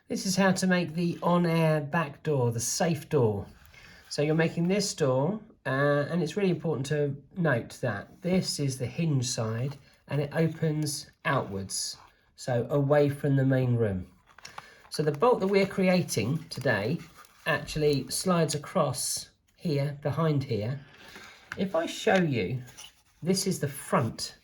This is how to make the on-air back door, the safe door. So you're making this door, and it's really important to note that this is the hinge side and it opens outwards, so away from the main room. So the bolt that we're creating today actually slides across here, behind here. If I show you, this is the front.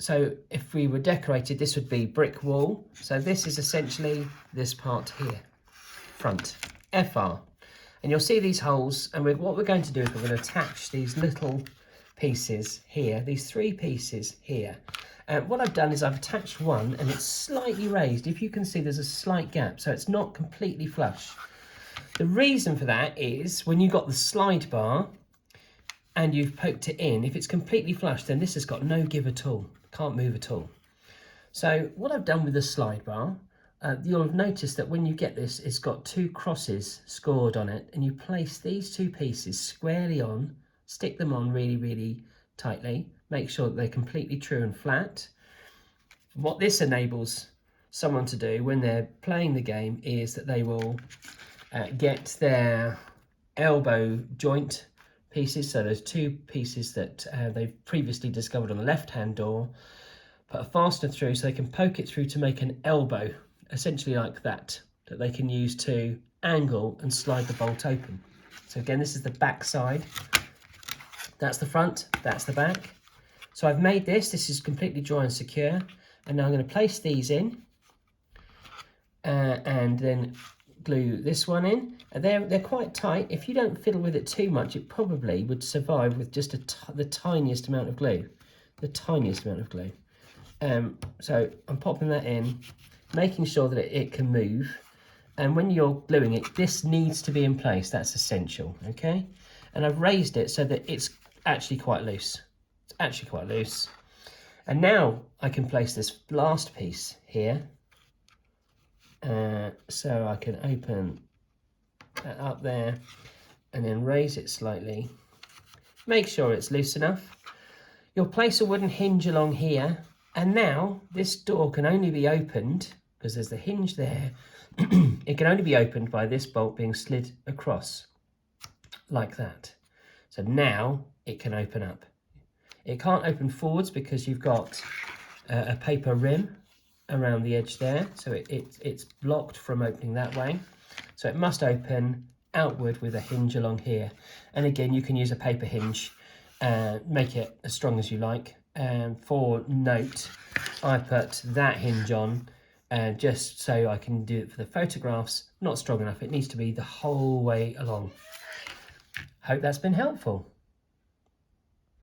So if we were decorated, this would be brick wall. So this is essentially this part here, front, FR. And you'll see these holes, and what we're going to do is we're going to attach these little pieces here, these 3 pieces here. What I've done is I've attached one and it's slightly raised. If you can see, there's a slight gap, so it's not completely flush. The reason for that is when you've got the slide bar and you've poked it in, if it's completely flush, then this has got no give at all, can't move at all. So what I've done with the slide bar, you'll have noticed that when you get this, it's got 2 crosses scored on it, and you place these 2 pieces squarely on, stick them on really, really tightly, make sure that they're completely true and flat. What this enables someone to do when they're playing the game is that they will get their elbow joint pieces, so there's 2 pieces that they've previously discovered on the left-hand door, put a fastener through so they can poke it through to make an elbow, essentially like that they can use to angle and slide the bolt open. So again, this is the back side, that's the front, that's the back. So I've made this is completely dry and secure, and now I'm going to place these in and then glue this one in. And they're quite tight. If you don't fiddle with it too much, it probably would survive with just the tiniest amount of glue, so I'm popping that in, making sure that it can move. And when you're gluing it, this needs to be in place. That's essential, okay? And I've raised it so that it's actually quite loose. It's actually quite loose. And now I can place this last piece here. So I can open that up there and then raise it slightly. Make sure it's loose enough. You'll place a wooden hinge along here, and now this door can only be opened, because there's the hinge there, it can only be opened by this bolt being slid across like that. So now it can open up. It can't open forwards because you've got a paper rim around the edge there, so it's blocked from opening that way. So it must open outward with a hinge along here. And again, you can use a paper hinge, make it as strong as you like. For note, I put that hinge on just so I can do it for the photographs. Not strong enough, it needs to be the whole way along. Hope that's been helpful.